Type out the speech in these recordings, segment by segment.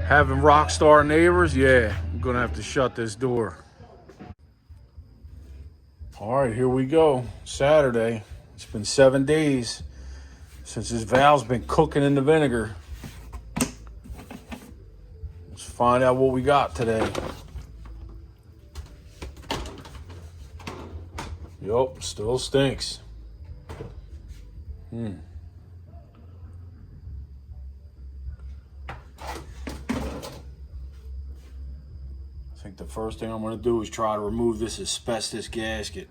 Having rock star neighbors, yeah, I'm gonna have to shut this door. All right, here we go. Saturday. It's been 7 days since this valve's been cooking in the vinegar. Let's find out what we got today. Yup, still stinks. I think the first thing I'm going to do is try to remove this asbestos gasket.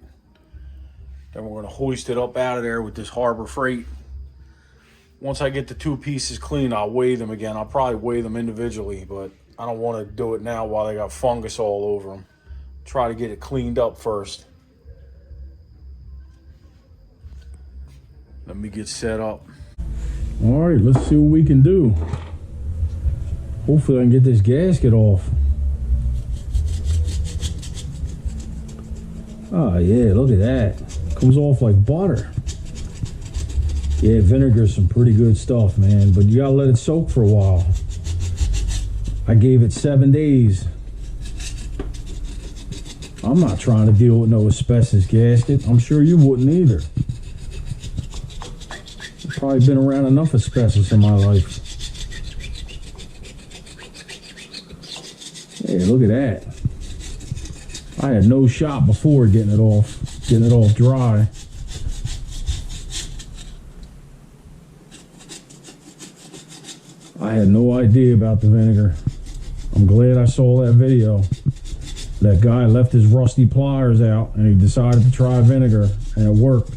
Then we're going to hoist it up out of there with this Harbor Freight. Once I get the two pieces clean, I'll weigh them again. I'll probably weigh them individually, but I don't want to do it now while they got fungus all over them. Try to get it cleaned up first. Let me get set up. All right, let's see what we can do. Hopefully I can get this gasket off. Oh yeah, look at that. Comes off like butter. Yeah, vinegar's some pretty good stuff, man, but you gotta let it soak for a while. I gave it 7 days. I'm not trying to deal with no asbestos gasket. I'm sure you wouldn't either. I've probably been around enough asbestos in my life. Yeah, look at that. I had no shot before getting it off dry. I had no idea about the vinegar. I'm glad I saw that video. That guy left his rusty pliers out and he decided to try vinegar and it worked.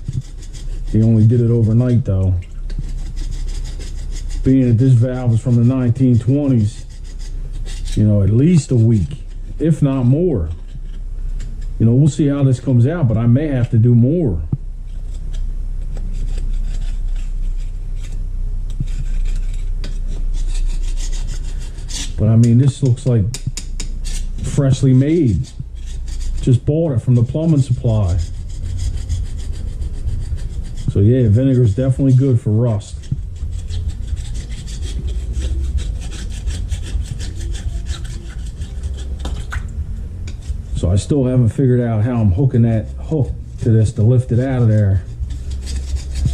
He only did it overnight though. Being that this valve is from the 1920's, you know, at least a week, if not more. You know, we'll see how this comes out, but I may have to do more. But I mean, this looks like freshly made. Just bought it from the plumbing supply. So yeah, vinegar is definitely good for rust. So I still haven't figured out how I'm hooking that hook to this to lift it out of there.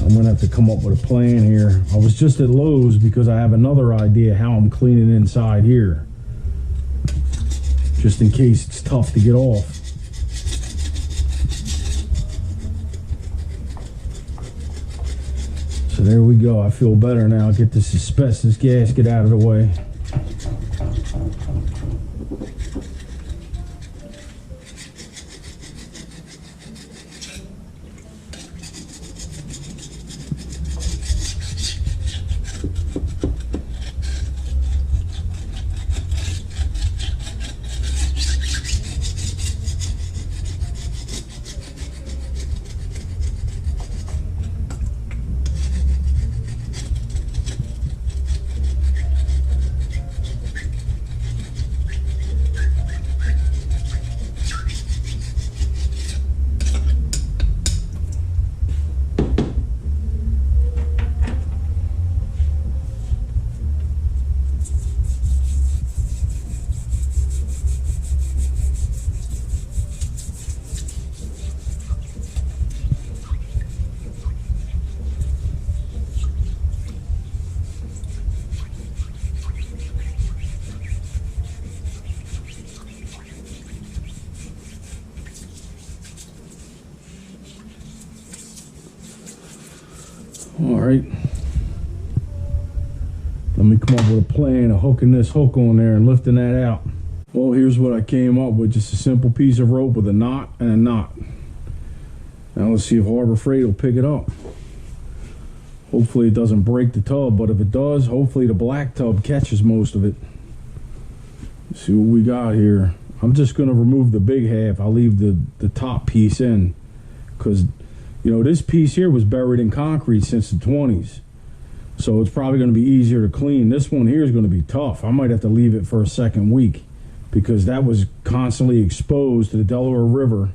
I'm gonna have to come up with a plan here. I was just at Lowe's because I have another idea how I'm cleaning inside here. Just in case it's tough to get off. So there we go. I feel better now. Get this asbestos gasket out of the way. All right, let me come up with a plan of hooking this hook on there and lifting that out. Well, here's what I came up with, just a simple piece of rope with a knot and a knot. Now let's see if Harbor Freight will pick it up. Hopefully it doesn't break the tub, but if it does, hopefully the black tub catches most of it. Let's see what we got here. I'm just gonna remove the big half. I'll leave the top piece in because, you know, this piece here was buried in concrete since the 20s. So it's probably going to be easier to clean. This one here is going to be tough. I might have to leave it for a second week because that was constantly exposed to the Delaware River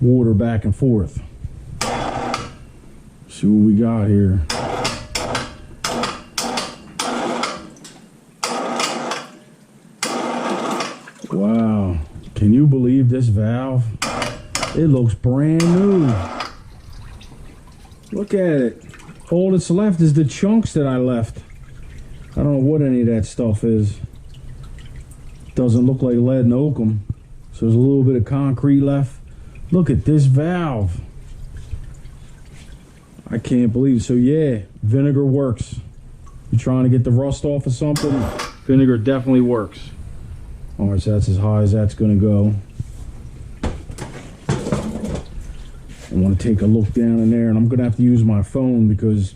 water back and forth. See what we got here. Can you believe this valve? It looks brand new. Look at it. All that's left is the chunks that I left. I don't know what any of that stuff is. Doesn't look like lead and oakum. So there's a little bit of concrete left. Look at this valve. I can't believe it. So yeah, vinegar works. You're trying to get the rust off of something, vinegar definitely works. All right, so that's as high as that's gonna go. I want to take a look down in there, and I'm gonna have to use my phone because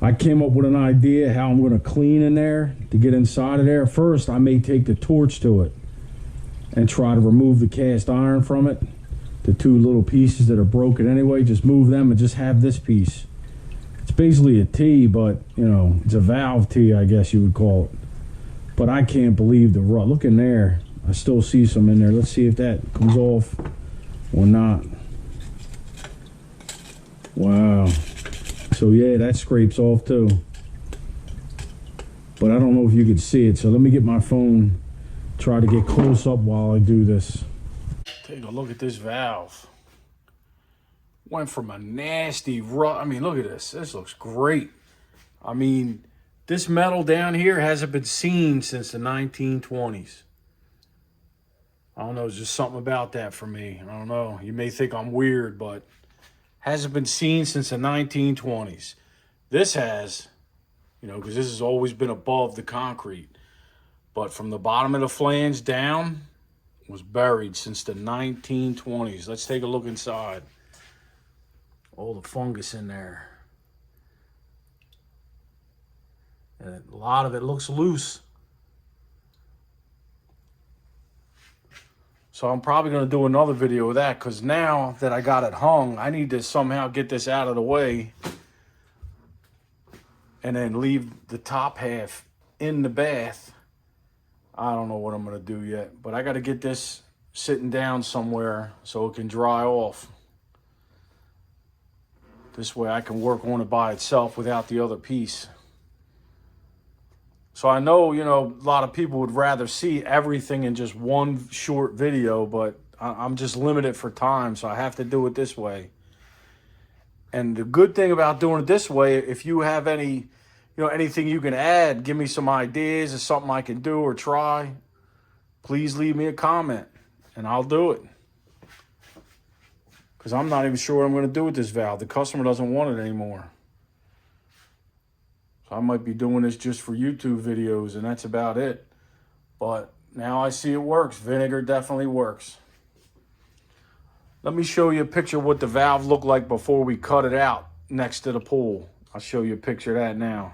I came up with an idea how I'm gonna clean in there to get inside of there. First, I may take the torch to it and try to remove the cast iron from it. The two little pieces that are broken anyway, just move them and just have this piece. It's basically a T, but you know, it's a valve T, I guess you would call it. But I can't believe the rust. Look in there. I still see some in there. Let's see if that comes off or not. Wow. So yeah, that scrapes off too. But I don't know if you can see it. So let me get my phone, try to get close up while I do this. Take a look at this valve. Went from a nasty rust. I mean, look at this. This looks great. I mean, this metal down here hasn't been seen since the 1920s. I don't know, it's just something about that for me. I don't know. You may think I'm weird, but hasn't been seen since the 1920s. This has, you know, because this has always been above the concrete. But from the bottom of the flange down, was buried since the 1920s. Let's take a look inside. All the fungus in there. And a lot of it looks loose. So I'm probably going to do another video of that, because now that I got it hung, I need to somehow get this out of the way and then leave the top half in the bath. I don't know what I'm going to do yet, but I got to get this sitting down somewhere so it can dry off. This way I can work on it by itself without the other piece. So I know, you know, a lot of people would rather see everything in just one short video, but I'm just limited for time, so I have to do it this way. And the good thing about doing it this way, if you have any, you know, anything you can add, give me some ideas or something I can do or try, please leave me a comment and I'll do it. Because I'm not even sure what I'm going to do with this valve. The customer doesn't want it anymore. So I might be doing this just for YouTube videos, and that's about it. But now I see it works. Vinegar definitely works. Let me show you a picture of what the valve looked like before we cut it out next to the pool. I'll show you a picture of that now.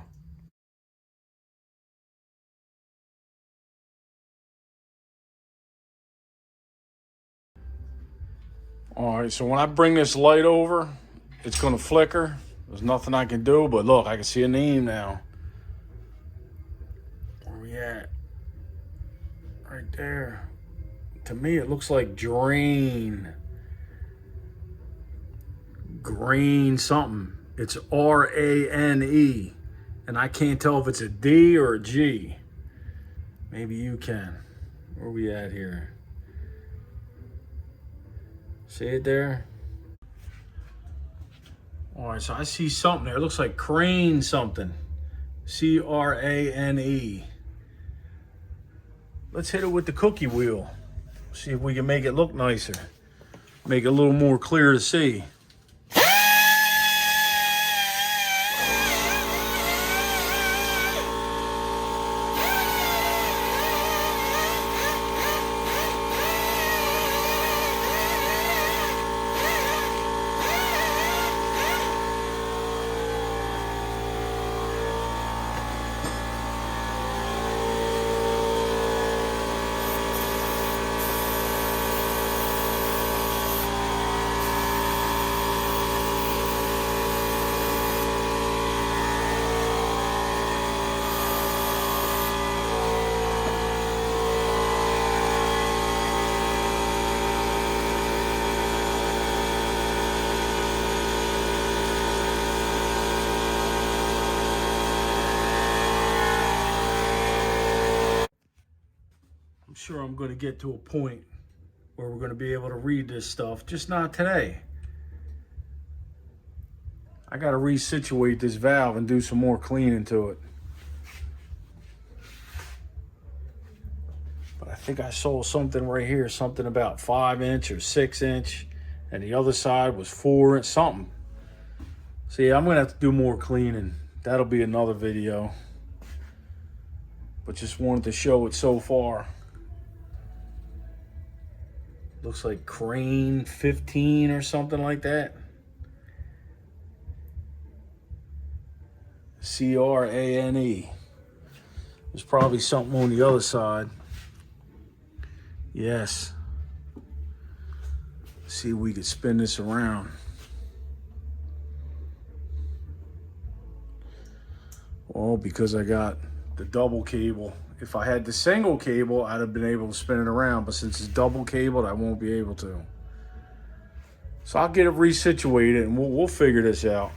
All right, so when I bring this light over, it's going to flicker. There's nothing I can do, but look, I can see a name now. Where we at? Right there. To me, it looks like drain. Grain something. It's R-A-N-E. And I can't tell if it's a D or a G. Maybe you can. Where we at here? See it there? All right, so I see something there. It looks like crane something. C-R-A-N-E. Let's hit it with the cookie wheel. See if we can make it look nicer. Make it a little more clear to see. I'm sure I'm going to get to a point where we're going to be able to read this stuff, just not today. I got to resituate this valve and do some more cleaning to it. But I think I saw something right here, something about 5-inch or 6-inch, and the other side was 4-inch something. See, I'm going to have to do more cleaning. That'll be another video. But just wanted to show it so far. Looks like Crane 15 or something like that. C-R-A-N-E. There's probably something on the other side. Yes. See if we could spin this around. Well, because I got the double cable. If I had the single cable, I'd have been able to spin it around. But since it's double cabled, I won't be able to. So I'll get it resituated and we'll figure this out.